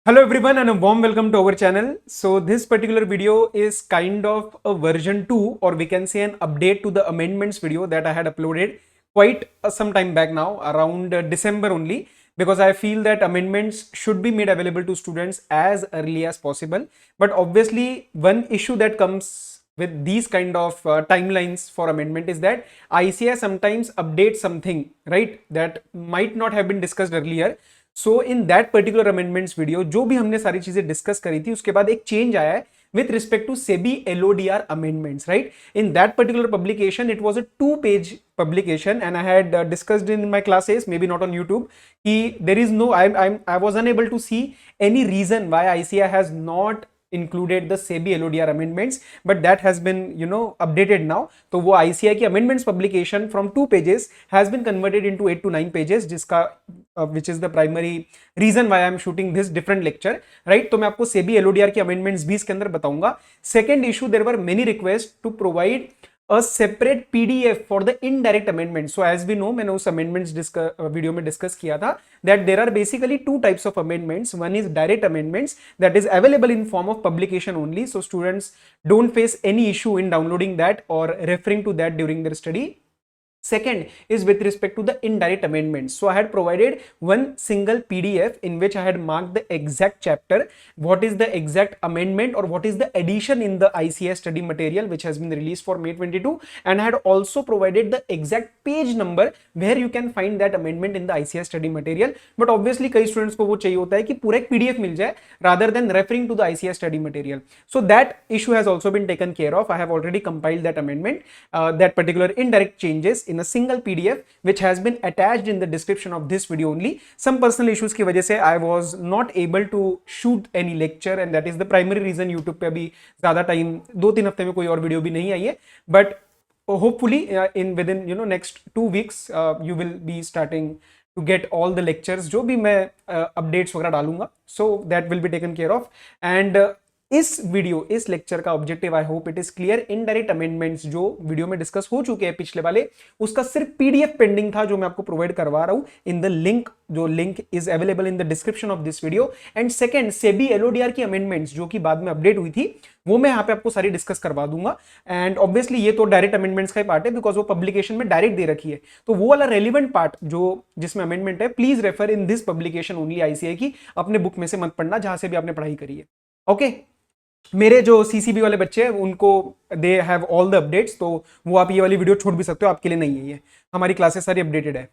Hello everyone and a warm welcome to our channel. So this particular video is kind of a version 2 or we can say an update to the amendments video that I had uploaded quite some time back now around December only, because I feel that amendments should be made available to students as early as possible. But obviously one issue that comes with these kind of timelines for amendment is that ICI sometimes updates something, right, that might not have been discussed earlier. So in that particular amendments video जो भी हमने सारी चीजें discuss करी थी उसके बाद एक चेंज आया है with respect to SEBI LODR amendments, right? In that particular publication, it was a 2-page publication, and I had discussed in my classes, maybe not on YouTube. There is no, I was unable to see any reason why ICI has not included the SEBI LODR amendments, but that has been updated now. तो वो ICI की amendments publication from 2 pages has been converted into 8 to 9 pages, जिसका which is the primary reason why I am shooting this different lecture, right? तो मैं आपको SEBI LODR की amendments भी इसके अंदर बताऊंगा. Second issue, there were many requests to provide a separate PDF for the indirect amendments. So as we know, मैंने उस amendments video में discuss किया था that there are basically two types of amendments. One is direct amendments that is available in form of publication only. So students don't face any issue in downloading that or referring to that during their study. Second is with respect to the indirect amendments. So I had provided one single PDF in which I had marked the exact chapter, what is the exact amendment or what is the addition in the ICS study material which has been released for May 22, and I had also provided the exact page number where you can find that amendment in the ICS study material. But obviously कई students को वो चाहिए होता है कि पूरा एक PDF मिल जाए rather than referring to the ICS study material. So that issue has also been taken care of. I have already compiled that amendment, that particular indirect changes in a single PDF which has been attached in the description of this video only. Some personal issues की वजह से I was not able to shoot any lecture, and that is the primary reason YouTube पे अभी ज़्यादा time 2-3 हफ्ते में कोई और वीडियो भी नहीं आई है. But hopefully in within next 2 weeks you will be starting to get all the lectures जो भी मैं updates वगैरह डालूंगा. So that will be taken care of. And इस लेक्चर का objective, I hope it is clear. Indirect amendments जो video में discuss हो चुके हैं पिछले वाले, उसका सिर्फ पीडीएफ पेंडिंग था जो मैं आपको प्रोवाइड करवा रहा हूं इन द लिंक, जो link is available in the description of this video. And second, SEBI LODR की अमेंडमेंट्स जो कि बाद में अपडेट हुई थी वो मैं यहाँ पे आपको सारी डिस्कस करवा दूंगा. एंड ऑब्वियसली ये तो डायरेक्ट अमेंडमेंट्स का ही पार्ट है बिकॉज वो पब्लिकेशन में डायरेक्ट दे रखी है. तो वो वाला रेलिवेंट पार्ट जो जिसमें अमेंडमेंट है, please refer in this publication only ICI की. अपने बुक में से मत पढ़ना जहां से भी आपने पढ़ाई करी है. ओके मेरे जो सीसीबी वाले बच्चे हैं उनको they have all the updates, तो वो आप ये वाली वीडियो छोड़ भी सकते हो, आपके लिए नहीं है ये. हमारी क्लासेस सारी अपडेटेड है.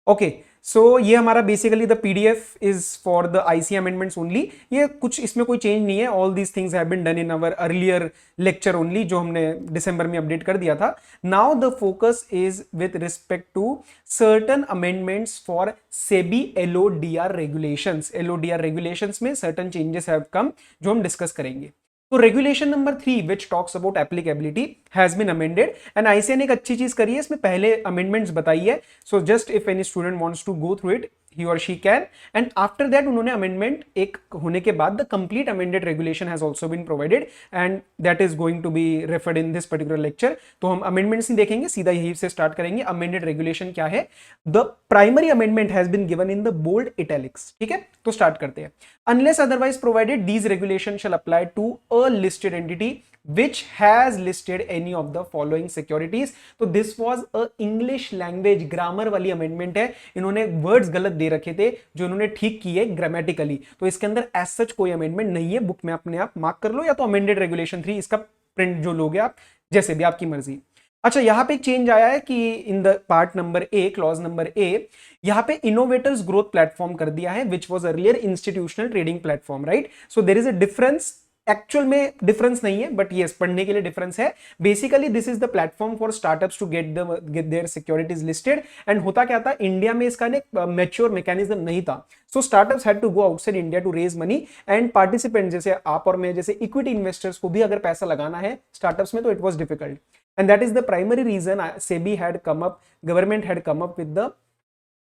ओके सो ये हमारा basically the PDF is for the IC amendments only. ये कुछ इसमें कोई चेंज नहीं है. All these things have been done in our earlier lecture only जो हमने दिसंबर में अपडेट कर दिया था. Now the focus is with respect to certain amendments for SEBI LODR regulations. LODR regulations में सर्टन चेंजेस हैव कम जो हम डिस्कस करेंगे. तो regulation number 3 which talks about applicability has been amended, and ICI ने एक अच्छी चीज करी है, इसमें पहले अमेंडमेंट्स बताई है. So just if any student wants to go through it, he or she can, and after that उन्होंने अमेंडमेंट एक होने के बाद the complete amended regulation has also been provided, and that is going to be referred in this particular lecture. तो हम amendments नहीं देखेंगे, सीधा यही से स्टार्ट करेंगे. अमेंडेड रेगुलेशन क्या है? The primary amendment has been given in the bold italics. ठीक है, तो स्टार्ट करते हैं. Unless otherwise provided these regulation shall apply to a listed entity which has listed any of the following securities. तो this was a English language grammar वाली amendment है. इन्होंने words गलत दे रखे थे जो इन्होंने ठीक किए ग्रामेटिकली. तो इसके अंदर as such कोई amendment नहीं है. बुक में अपने आप मार्क कर लो, या तो amended regulation 3 इसका प्रिंट जो लोगे आप, जैसे भी आपकी मर्जी. अच्छा, यहां पे एक चेंज आया है कि in the part number A, clause number A, यहां पे इनोवेटर्स ग्रोथ प्लेटफॉर्म कर दिया है which was earlier institutional trading platform, right. So there is a difference. Actual में डिफरेंस नहीं है, बट यस पढ़ने के लिए डिफरेंस है. Basically this is the platform for startups to get their securities listed. And होता क्या था, इंडिया में इसका एक मैच्योर मैकेनिज्म नहीं था. So startups had to go outside India to raise money, and participant जैसे आप और मैं जैसे इक्विटी इन्वेस्टर्स को भी अगर पैसा लगाना है स्टार्टअप्स में तो it was difficult. And that is the primary reason SEBI had come up, government had come up with the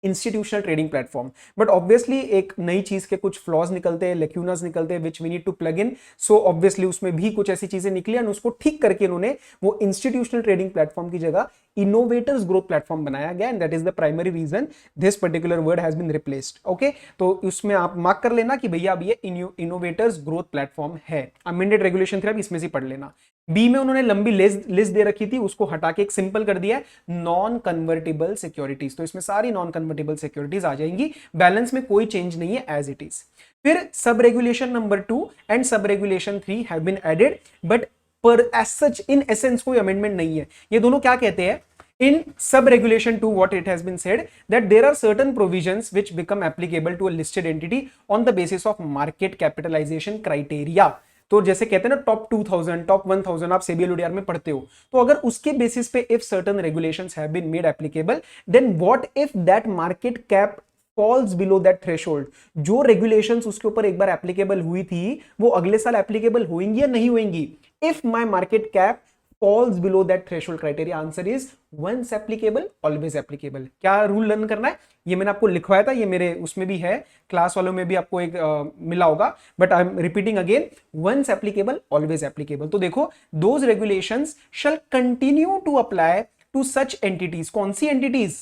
institutional trading platform. But obviously एक नई चीज के कुछ फ्लॉज निकलते हैं, लेक्यूनस निकलते हैं which we need to plug in. So obviously उसमें भी कुछ ऐसी चीजें निकली और उसको ठीक करके इन्होंने वो इंस्टीट्यूशनल ट्रेडिंग प्लेटफॉर्म की जगह इनोवेटर्स ग्रोथ प्लेटफॉर्म बनाया गया, and that is the primary reason this particular word has been replaced. Okay, तो उसमें आप मार्क कर लेना कि भैया अब ये इनोवेटर्स ग्रोथ प्लेटफॉर्म है। अमेंडेड रेगुलेशन 3 इसमें से पढ़ लेना। बी में उन्होंने लंबी लिस्ट दे रखी थी, उसको हटा के एक सिंपल कर दिया है, नॉन कन्वर्टेबल सिक्योरिटीज। तो इसमें सारी नॉन कन्वर्टेबल सिक्योरिटीज आ जाएंगी, बैलेंस में कोई चेंज नहीं है, एज इट इज। फिर sub regulation number 2 and sub regulation 3 have been added, but पर एज सच इन एसेंस कोई अमेंडमेंट नहीं है। ये दोनों क्या कहते हैं? In sub-regulation 2, what it has been said that there are certain provisions which become applicable to a listed entity on the basis of market capitalization criteria. तो जैसे कहते हैं ना टॉप 2000, टॉप 1000 आप CBLODR में पढ़ते हो, तो अगर उसके बेसिस पे if certain regulations have been made applicable, then what if that market cap falls below that threshold? जो regulations उसके ऊपर एक बार applicable हुई थी वो अगले साल applicable होंगी या नहीं होंगी? If my market cap falls below that threshold criteria, answer is once applicable always applicable। क्या रूल लर्न करना है? ये मैंने आपको लिखवाया था, ये मेरे उसमें भी है, क्लास वालों में भी आपको एक मिला होगा, but I am repeating again, once applicable always applicable। तो देखो, those regulations shall continue to apply to such entities। कौन सी एंटिटीज?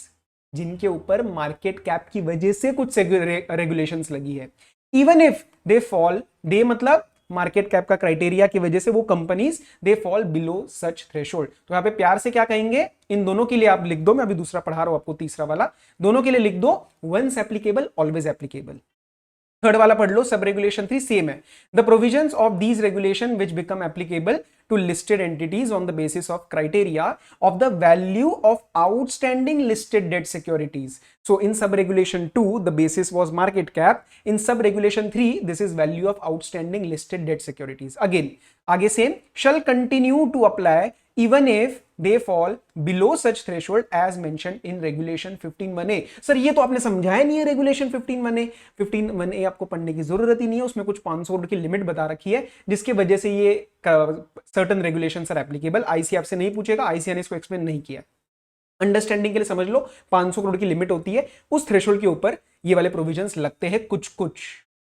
जिनके ऊपर मार्केट कैप की वजह से कुछ रेगुलेशंस लगी है। इवन इफ दे फॉल, दे मतलब मार्केट कैप का क्राइटेरिया की वजह से वो companies they fall below such threshold. तो यहां पे प्यार से क्या कहेंगे? इन दोनों के लिए आप लिख दो, मैं अभी दूसरा पढ़ा रहा हूं आपको, तीसरा वाला, दोनों के लिए लिख दो once applicable always applicable. Third वाला पढ़ लो, सब रेगुलेशन 3 सेम है। The provisions of these regulation which become applicable to listed entities on the basis of criteria of the value of outstanding listed debt securities. So in sub regulation 2 the basis was market cap, in sub regulation 3 this is value of outstanding listed debt securities. Again आगे same, shall continue to apply even if they fall below such threshold as mentioned in regulation 15(1)(a। Sir ये तो आपने समझाया नहीं है regulation 15(1)(a। 15(1)(a) आपको पढ़ने की जरूरत ही नहीं है, उसमें कुछ 500 करोड़ की लिमिट बता रखी है, जिसकी वजह से ये certain regulations are applicable. IC आपसे नहीं पूछेगा, आईसीए ने इसको एक्सप्लेन नहीं किया, अंडरस्टैंडिंग के लिए समझ लो 500 करोड़ की लिमिट होती है, उस थ्रेशोल्ड के ऊपर ये वाले प्रोविजंस लगते हैं कुछ कुछ,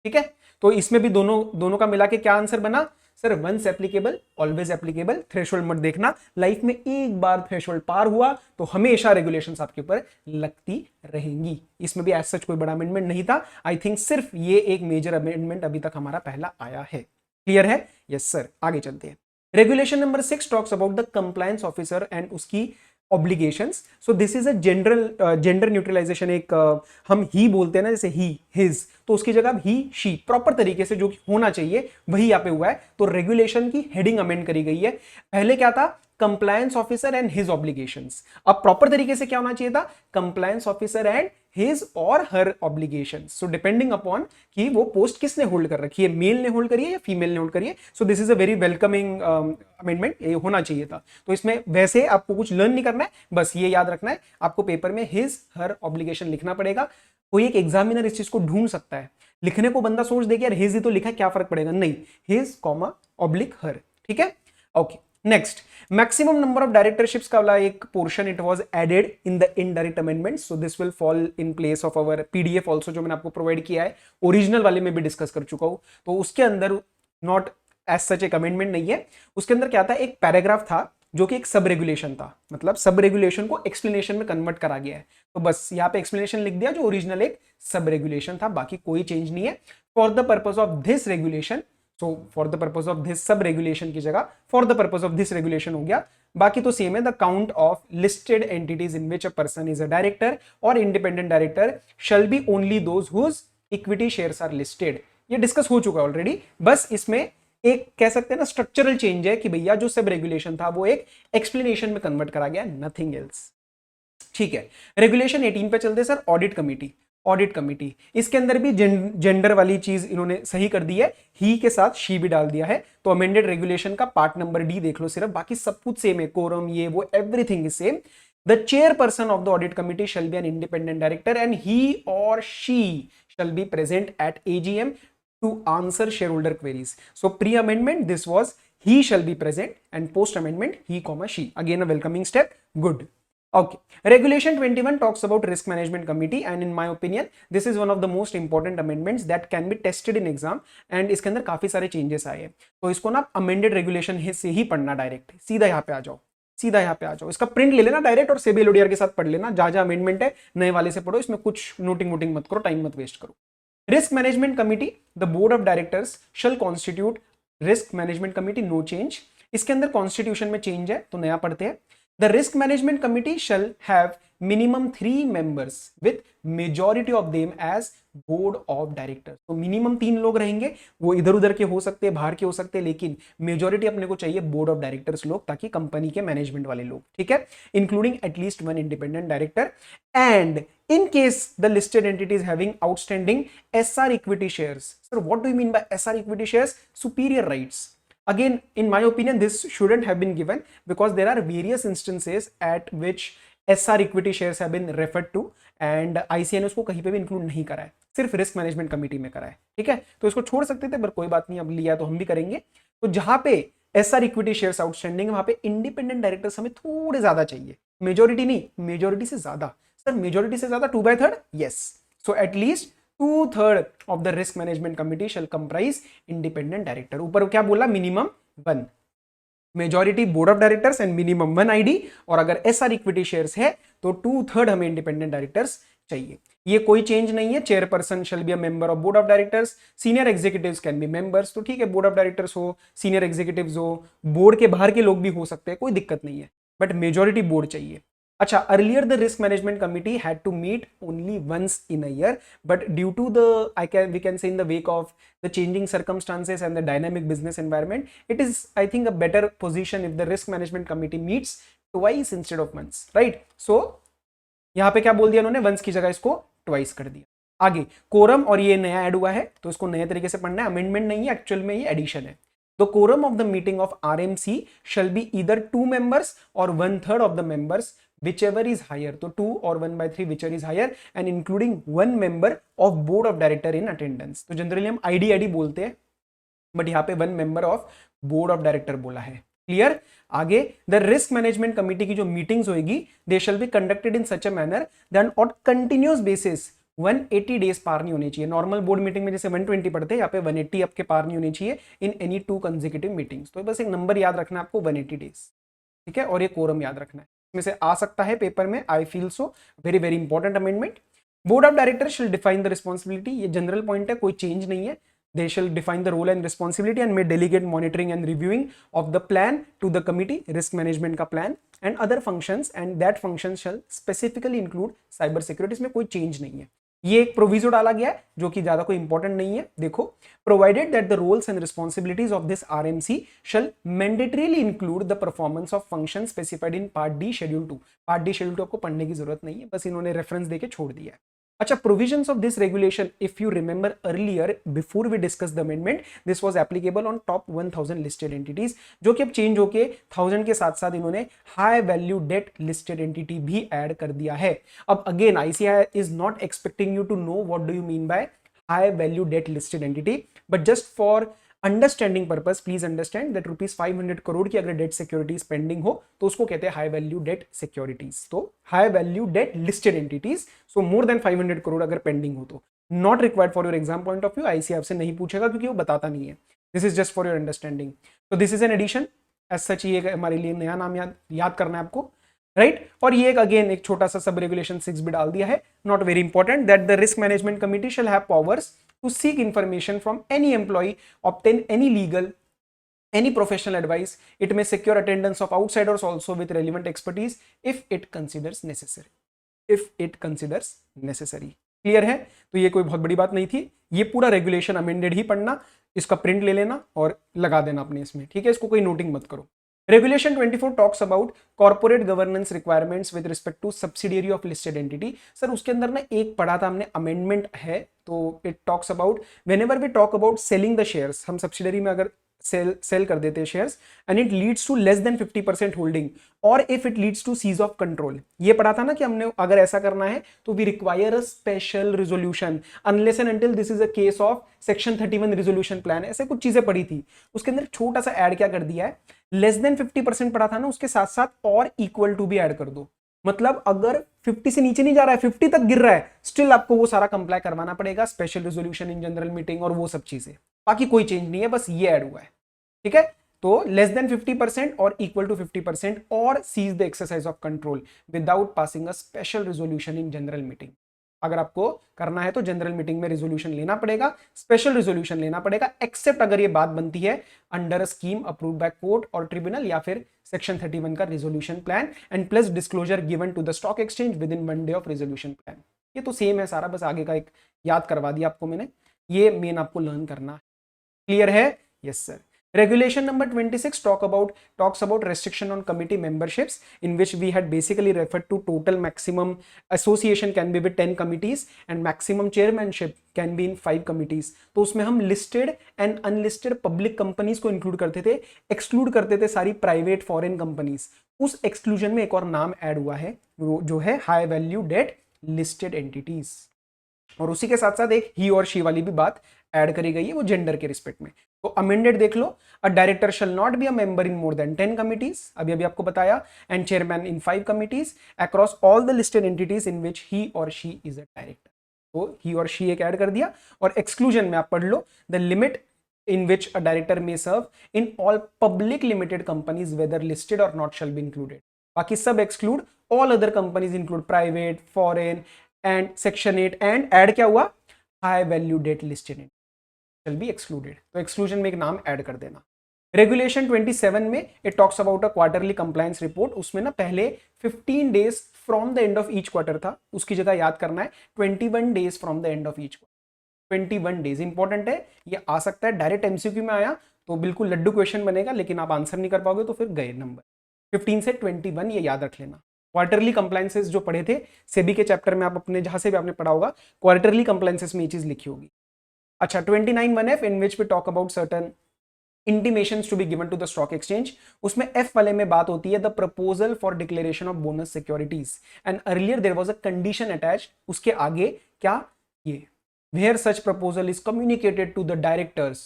ठीक है। तो इसमें भी दोनों का मिला के क्या आंसर बना? Sir once applicable always applicable. Threshold मत देखना, लाइफ में एक बार थ्रेशोल्ड पार हुआ तो हमेशा रेगुलेशंस आपके ऊपर लगती रहेंगी। इसमें भी एज सच कोई बड़ा अमेंडमेंट नहीं था, आई थिंक सिर्फ ये एक मेजर अमेंडमेंट अभी तक हमारा पहला आया है। क्लियर है? यस सर, आगे चलते हैं। Regulation number 6 talks about the compliance officer and उसकी obligations. So this is a gender neutralization. एक हम ही बोलते हैं ना, जैसे ही, हिज, तो उसकी जगह ही, शी, प्रॉपर तरीके से जो होना चाहिए वही यहाँ पे हुआ है। तो रेगुलेशन की हेडिंग अमेंड करी गई है। पहले क्या था? Compliance officer and his obligations. अब प्रॉपर तरीके से क्या होना चाहिए था? कंप्लायंस ऑफिसर एंड हिज और हर ऑब्लिगेशंस। सो डिपेंडिंग अपॉन कि वो पोस्ट किसने होल्ड कर रखी है, मेल ने होल्ड करी है या फीमेल ने होल्ड करी है। सो this is a very welcoming amendment, ये होना चाहिए था। तो इसमें वैसे आपको कुछ लर्न नहीं करना है, बस ये याद रखना है आपको पेपर में हिज हर ऑब्लिगेशन लिखना पड़ेगा। कोई एक एग्जामिनर इस चीज को ढूंढ सकता है, लिखने को बंदा सोच दे कि यार हिज ही तो लिखा, क्या फर्क पड़ेगा? नहीं, हिज कॉमा ऑब्लिक हर, ठीक है। Okay, next, maximum number of directorships का वाला एक portion it was added in the indirect amendment. So this will fall in place of our PDF also, जो मैंने आपको प्रोवाइड किया है, ओरिजिनल वाले में भी डिस्कस कर चुका हूं। तो उसके अंदर नॉट एज सच एक अमेंडमेंट नहीं है, उसके अंदर क्या था? एक पैराग्राफ था जो कि एक सब रेगुलेशन था, मतलब सब रेगुलेशन को एक्सप्लेनेशन में कन्वर्ट करा गया है। तो बस यहाँ पे एक्सप्लेनेशन लिख दिया जो ओरिजिनल एक सब रेगुलेशन था, बाकी कोई चेंज नहीं है। For the purpose of this regulation, so for the purpose of this sub regulation की जगह for the purpose of this regulation हो गया, बाकी तो सेम है। The count of listed entities in which a person is a director और independent director shall be only those whose equity shares are listed. ये discuss हो चुका है ऑलरेडी, बस इसमें एक कह सकते हैं ना स्ट्रक्चरल चेंज है कि भैया जो सब रेगुलेशन था वो एक एक्सप्लेनेशन में कन्वर्ट करा गया, नथिंग एल्स, ठीक है। रेगुलेशन 18 पे चलते sir, audit committee. Audit committee, इसके अंदर भी जेंडर वाली चीज इन्होंने सही कर दी है, ही के साथ शी भी डाल दिया है। तो अमेंडेड रेगुलेशन का पार्ट नंबर डी देख लो सिर्फ, बाकी सब कुछ सेम है, कोरम ये वो everything is same. The chairperson of the audit committee shall be an independent director and he और she shall be present at AGM to answer shareholder queries. So pre-amendment this was he shall be present and post-amendment he comma she. Again a welcoming step. Good. Okay. Regulation 21 talks about risk management committee and in my opinion this is one of the most important amendments that can be tested in exam and इसके अंदर काफी सारे changes आए हैं तो इसको ना amended regulation से ही पढ़ना डायरेक्ट सीधा यहाँ पे आ जाओ सीधा यहाँ पे आ जाओ इसका प्रिंट ले लेना डायरेक्ट और सेबी एलओडीआर के साथ पढ़ लेना जहां जहां अमेंडमेंट है नए वाले से पढ़ो इसमें कुछ नोटिंग वोटिंग मत करो टाइम मत वेस्ट करो risk management committee the board of directors shall constitute risk management committee no change इसके अंदर कॉन्स्टिट्यूशन में चेंज है तो नया पढ़ते हैं The risk management committee shall have minimum 3 members with majority of them as board of directors. तो minimum 3 लोग रहेंगे वो इधर उधर के हो सकते हैं बाहर के हो सकते हैं लेकिन मेजॉरिटी अपने को चाहिए बोर्ड ऑफ डायरेक्टर्स लोग ताकि कंपनी के मैनेजमेंट वाले लोग ठीक है including at least 1 independent director and in case the listed entity is having outstanding SR equity shares. Sir, what do you mean by SR equity shares? Superior rights. Again, in my opinion, this shouldn't have been given because there are various instances at which SR equity shares have been referred to and ICA ने उसको कहीं पे भी include नहीं करा है सिर्फ risk management committee में करा है ठीक है तो इसको छोड़ सकते थे पर कोई बात नहीं अब लिया तो हम भी करेंगे तो जहां पे SR इक्विटी शेयर्स आउटस्टैंडिंग वहां पे इंडिपेंडेंट डायरेक्टर्स हमें थोड़े ज्यादा चाहिए मेजोरिटी नहीं मेजोरिटी से ज्यादा सर मेजोरिटी से ज्यादा 2/3 yes so at least 2/3 of the risk management committee shall comprise independent director ऊपर क्या बोला minimum 1 majority board of directors and minimum 1 ID और अगर एसआर इक्विटी शेयर्स है तो 2/3 हमें इंडिपेंडेंट डायरेक्टर्स चाहिए ये कोई चेंज नहीं है chairperson shall be a member of board of directors senior executives can be members तो ठीक है बोर्ड ऑफ डायरेक्टर्स हो सीनियर एग्जीक्यूटिव्स हो बोर्ड के बाहर के लोग भी हो सकते हैं कोई दिक्कत नहीं है बट मेजॉरिटी बोर्ड चाहिए अच्छा earlier the risk management committee had to meet only once in a year but due to the we can say in the wake of the changing circumstances and the dynamic business environment it is I think a better position if the risk management committee meets twice instead of once right so यहाँ पे क्या बोल दिया उन्होंने once की जगह इसको twice कर दिया आगे कोरम और ये नया ऐड हुआ है तो इसको नए तरीके से पढ़ना है अमेंडमेंट नहीं है एक्चुअल में ये एडिशन है The quorum of the meeting of RMC shall be either 2 members or 1/3 of the members whichever is higher तो 2 or 1/3 whichever is higher and including 1 member of board of director in attendance तो generally हम IDID बोलते हैं but यहाँ पे 1 member of board of director बोला है clear आगे द रिस्क मैनेजमेंट कमिटी की जो मीटिंग्स होगी they shall be conducted in such a manner that on continuous basis 180 days पार नहीं होनी चाहिए नॉर्मल बोर्ड मीटिंग में जैसे 120 पढ़ते हैं यहाँ पे 180 आपके पार नहीं होनी चाहिए इन एनी 2 कंसेक्यूटिव मीटिंग्स तो बस एक नंबर याद रखना है आपको 180 डेज ठीक है और ये कोरम याद रखना है इसमें से आ सकता है पेपर में I feel so very very important amendment board of director शिल डिफाइन द रिस्पॉन्सिबिलिटी ये जनरल पॉइंट है कोई चेंज नहीं है they shall define the role and responsibility and may delegate monitoring and reviewing of the plan to the committee risk management का plan and other functions and that functions shall specifically include cyber security इसमें कोई change नहीं है ये एक proviso डाला गया है जो कि ज्यादा कोई इंपॉर्टेंट नहीं है देखो provided that the roles and responsibilities of this RMC shall mandatorily include the performance of function specified in part D schedule 2 part D schedule 2 आपको पढ़ने की जरूरत नहीं है बस इन्होंने रेफरेंस देके छोड़ दिया है अच्छा provisions of this regulation if you remember earlier before we discussed the amendment this was applicable on top 1000 listed entities जो कि अब चेंज होके 1000 के साथ साथ इन्होंने high value debt listed entity भी ऐड कर दिया है अब again ICI is not expecting you to know what do you mean by high value debt listed entity but just for understanding purpose please understand that ₹500 crore की अगर debt securities pending हो तो उसको कहते हैं हाई वैल्यू डेट सिक्योरिटीज तो high value debt listed entities सो more than 500 crore अगर pending हो तो not required for your exam point of view ICI आपसे नहीं पूछेगा क्योंकि वो बताता नहीं है this is just for your understanding तो this is an addition as such ये हमारे लिए नया नाम याद करना है आपको राइट और ये एक अगेन एक छोटा सा सब रेगुलेशन 6 भी डाल दिया है not very important that the risk management committee shall have powers to seek information from any employee, obtain any legal, any professional advice. It may secure attendance of outsiders also with relevant expertise if it considers necessary. If it considers necessary. Clear है? तो ये कोई बहुत बड़ी बात नहीं थी ये पूरा रेगुलेशन अमेंडेड ही पढ़ना इसका प्रिंट ले लेना और लगा देना अपने इसमें ठीक है इसको कोई नोटिंग मत करो Regulation 24 talks about corporate governance requirements with respect to subsidiary of listed entity. Sir उसके अंदर ना एक पढ़ा था हमने अमेंडमेंट है तो it talks about whenever we talk about selling the shares हम सब्सिडरी में अगर सेल कर देते हैं shares and it leads to less than 50% holding और if it leads to cease of control ये पढ़ा था ना कि हमने अगर ऐसा करना है तो we require a special resolution unless and until this is a case of section 31 resolution plan ऐसे कुछ चीजें पढ़ी थी उसके अंदर छोटा सा ऐड क्या कर दिया है लेस देन 50% पढ़ा था ना उसके साथ साथ और इक्वल टू भी ऐड कर दो मतलब अगर 50 से नीचे नहीं जा रहा है, 50 तक गिर रहा है, स्टिल आपको वो सारा कंप्लाई करवाना पड़ेगा, special resolution in general meeting और वो सब चीजें। बाकी कोई चेंज नहीं है, बस ये ऐड हुआ है। ठीक है, तो लेस देन 50% और इक्वल टू 50% और cease the exercise of control without passing a special resolution in general meeting. अगर आपको करना है तो जनरल मीटिंग में रेजोल्यूशन लेना पड़ेगा, स्पेशल रेजोल्यूशन लेना पड़ेगा, एक्सेप्ट अगर ये बात बनती है under a scheme approved by court और ट्रिब्यूनल या फिर सेक्शन 31 का resolution plan and plus disclosure given to the stock exchange within 1 day of resolution plan. ये तो सेम है सारा, बस आगे का एक याद करवा दिया आपको मैंने, ये मेन आपको लर्न करना है। क्लियर है? Yes sir. Regulation number 26 talks about restriction on committee memberships, in which we had basically referred to total maximum association can be with 10 committees and maximum chairmanship can be in 5 committees। तो उसमें हम listed and unlisted public companies को include करते थे, exclude करते थे सारी private foreign companies। उस exclusion में एक और नाम ऐड हुआ है जो है high value debt listed entities, और उसी के साथ साथ एक ही और शी वाली भी बात ऐड करी गई है, वो जेंडर के रिस्पेक्ट में। तो अमेंडेड देख लो, a director shall not be a member in more than 10 committees, अभी अभी आपको बताया, and chairman in 5 committees across all the listed entities in which he और शी इज अ डायरेक्टर। तो ही और शी एक ऐड कर दिया, और एक्सक्लूजन में आप पढ़ लो, the limit in which a director may serve in all public limited companies whether listed or not shall be included। बाकी सब exclude, all other companies include private, foreign and section 8 and add क्या हुआ, high value debt listed shall be excluded। तो exclusion में एक नाम add कर देना। रेगुलेशन 27 में it talks about a quarterly compliance report. उसमें ना पहले 15 days from the end of each quarter था, उसकी जगह याद करना है 21 days from the end of each quarter. 21 days important है, ये आ सकता है डायरेक्ट एमसीक्यू में आया तो बिल्कुल लड्डू क्वेश्चन बनेगा, लेकिन आप आंसर नहीं कर पाओगे तो फिर गए नंबर। 15 से 21 ये याद रख लेना। क्वार्टरली कंप्लायंसेस जो पढ़े थे सेबी के चैप्टर में, आप अपने जहां से भी आपने पढ़ा होगा, क्वार्टरली कंप्लायंसेस में ये चीज लिखी होगी। अच्छा, 29(1)(f in which we talk about certain intimations to be given to the stock exchange। उसमें F वाले में बात होती है the proposal for declaration of bonus securities and earlier there was a condition attached। उसके आगे क्या, ये where such proposal is communicated to the directors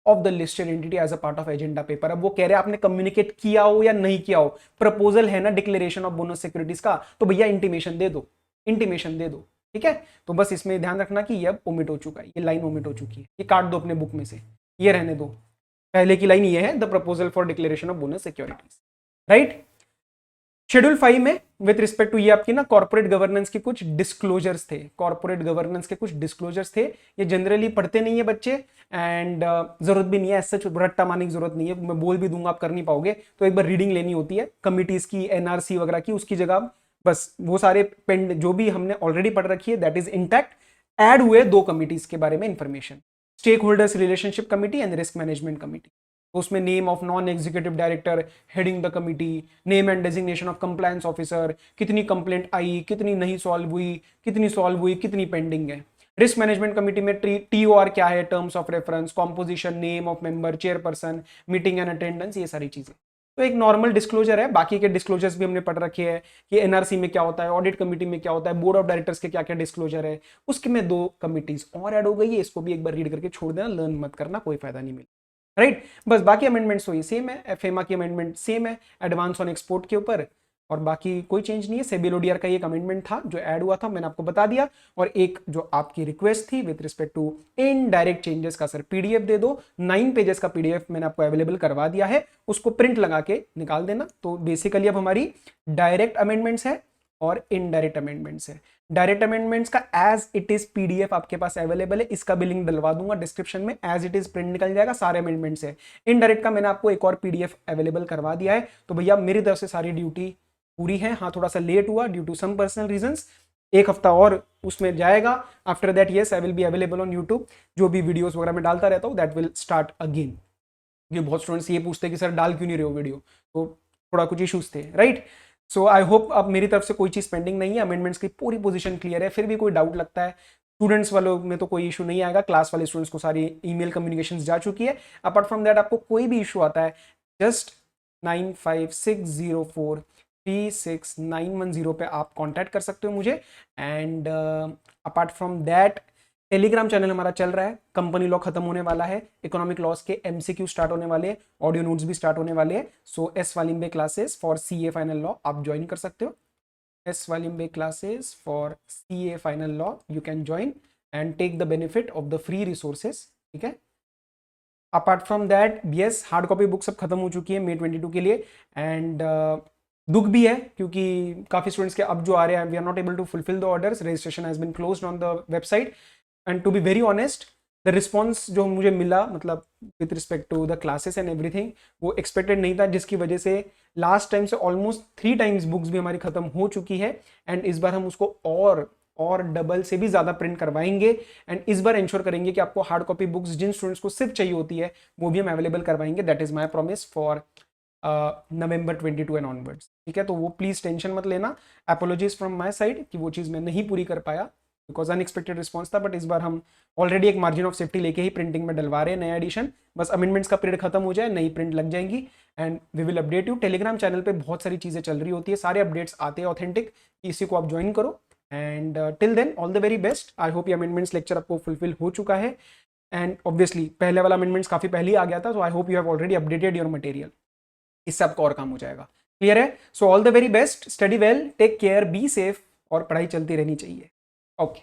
of the listed entity as a part of agenda paper। अब वो कह रहे हैं आपने कम्युनिकेट किया हो या नहीं किया हो, प्रपोजल है ना डिक्लेरेशन ऑफ बोनस सिक्योरिटीज का, तो भैया इंटीमेशन दे दो, इंटीमेशन दे दो। ठीक है, तो बस इसमें ध्यान रखना कि ये अब ओमिट हो चुका है, ये लाइन ओमिट हो चुकी है, ये काट दो अपने बुक में से, ये रहने दो। पहले की लाइन ये है, the proposal for declaration of bonus securities, right. Schedule 5 में विथ रिस्पेक्ट टू ये आपकी ना कॉर्पोरेट गवर्नेंस के कुछ डिस्क्लोजर्स थे, कॉर्पोरेट गवर्नेंस के कुछ डिस्क्लोजर्स थे। ये जनरली पढ़ते नहीं है बच्चे, एंड जरूरत भी नहीं है, ऐसा रट्टा मारने की जरूरत नहीं है, मैं बोल भी दूंगा आप कर नहीं पाओगे, तो एक बार रीडिंग लेनी होती है कमिटीज की, एनआरसी वगैरह की, उसकी जगह बस वो सारे पेंड जो भी हमने ऑलरेडी पढ़ रखी है दैट इज इंटैक्ट। ऐड हुए 2 कमिटीज के बारे में information, stakeholders relationship committee and risk management committee. उसमें name of non executive director heading the committee, name and designation of compliance officer, कितनी कंप्लेंट आई, कितनी नहीं सॉल्व हुई, कितनी सॉल्व हुई, कितनी पेंडिंग है। रिस्क मैनेजमेंट कमिटी में TOR क्या है, terms of reference, composition, name of member, chairperson, meeting and attendance, ये सारी चीजें। तो एक नॉर्मल डिस्क्लोजर है, बाकी के डिस्क्लोजर्स भी हमने पढ़ रखे हैं कि एनआरसी में क्या होता है, ऑडिट कमेटी में क्या होता है, बोर्ड ऑफ डायरेक्टर्स के क्या क्या डिस्क्लोजर है, उसके में 2 कमिटीज और ऐड हो गई है। इसको भी एक बार रीड करके छोड़ देना, लर्न मत करना, कोई फायदा नहीं मिलेगा, राइट। बस बाकी अमेंडमेंट्स वही सेम है, एफएमा की अमेंडमेंट सेम है एडवांस ऑन एक्सपोर्ट के ऊपर, और बाकी कोई चेंज नहीं है। सेबी LODR का एक अमेंडमेंट था जो ऐड हुआ था, मैंने आपको बता दिया, और एक जो आपकी रिक्वेस्ट थी with respect to indirect changes का, सर पीडीएफ दे दो, 9 पेजेस का पीडीएफ मैंने आपको अवेलेबल करवा दिया है, उसको प्रिंट लगा के निकाल देना। तो बेसिकली अब हमारी डायरेक्ट अमेंडमेंट्स है और इनडायरेक्ट अमेंडमेंट्स है। डायरेक्ट अमेंडमेंट्स का एज इट इज पीडीएफ आपके पास अवेलेबल है, इसका भी लिंक डलवा दूंगा डिस्क्रिप्शन में, एज इट इज प्रिंट निकल जाएगा, सारे अमेंडमेंट्स है। इनडायरेक्ट का मैंने आपको एक और पीडीएफ अवेलेबल करवा दिया है, तो भैया मेरी तरफ से सारी ड्यूटी पूरी है। हाँ, थोड़ा सा लेट हुआ due to some personal reasons, 1 हफ्ता और उसमें जाएगा। After that yes I will be available on YouTube, जो भी वीडियोस वगैरह में डालता रहता हूँ दैट विल स्टार्ट अगेन। क्योंकि बहुत स्टूडेंट्स ये पूछते हैं कि सर डाल क्यों नहीं रहे हो वीडियो, तो थोड़ा कुछ इशूज थे, राइट। सो आई होप अब मेरी तरफ से कोई चीज पेंडिंग नहीं है, अमेंडमेंट्स की पूरी पोजीशन क्लियर है। फिर भी कोई डाउट लगता है स्टूडेंट्स वालों में तो कोई इशू नहीं आएगा, क्लास वाले स्टूडेंट्स को सारी ईमेल कम्युनिकेशन जा चुकी है। अपार्ट फ्रॉम दैट आपको कोई भी इशू आता है जस्ट 9560436910 पे आप कांटेक्ट कर सकते हो मुझे। And apart from that Telegram channel हमारा चल रहा है, कंपनी लॉ खत्म होने वाला है, इकोनॉमिक लॉस के MCQ स्टार्ट होने वाले हैं, ऑडियो नोट्स भी स्टार्ट होने वाले हैं। So S Walimbe classes for CA final law आप ज्वाइन कर सकते हो। S volume based classes for CA final law. You can join and take the benefit of the free resources. ठीक है. Apart from that yes, hard copy book सब खत्म हो चुकी है May 22 के लिए. एंड दुख भी है क्योंकि काफ़ी स्टूडेंट्स के अब जो आ रहे हैं, we are not able to fulfil the orders, registration has been closed on the website. And to be very honest, the response जो मुझे मिला, मतलब with respect to the classes and everything, वो एक्सपेक्टेड नहीं था, जिसकी वजह से लास्ट टाइम से ऑलमोस्ट 3 टाइम्स बुक्स भी हमारी खत्म हो चुकी है. एंड इस बार हम उसको और डबल से भी ज़्यादा प्रिंट करवाएंगे. एंड इस बार इंश्योर करेंगे कि आपको हार्ड कॉपी बुक्स जिन स्टूडेंट्स को सिर्फ चाहिए होती है वो भी हम अवेलेबल करवाएंगे. That is my promise for November 22 and onwards. ठीक है, तो वो प्लीज़ टेंशन मत लेना. एपोलॉजीज फ्रॉम माई साइड कि वो चीज़ मैं नहीं पूरी कर पाया बिकॉज अनएक्सपेक्टेड रिस्पॉन्स था. बट इस बार हम ऑलरेडी एक मार्जिन ऑफ सेफ्टी लेके ही प्रिंटिंग में डलवा रहे हैं नया एडिशन. बस अमेंडमेंट्स का पीरियड खत्म हो जाए, नई प्रिंट लग जाएंगी and we will update you. Telegram channel पे बहुत सारी चीज़ें चल रही होती है, सारे अपडेट्स आते हैं ऑथेंटिक. इसी को आप ज्वाइन करो. And till then all the very best. I hope ये अमेंडमेंट्स लेक्चर आपको फुलफिल हो चुका है. एंड ऑब्वियसली पहले वाला अमेंडमेंट्स काफ़ी पहले ही आ गया था, so I hope you have already updated your material. इससे आपका और काम हो जाएगा. क्लियर है? So all the very best, study well, take care, be safe और पढ़ाई चलती रहनी चाहिए. ओके.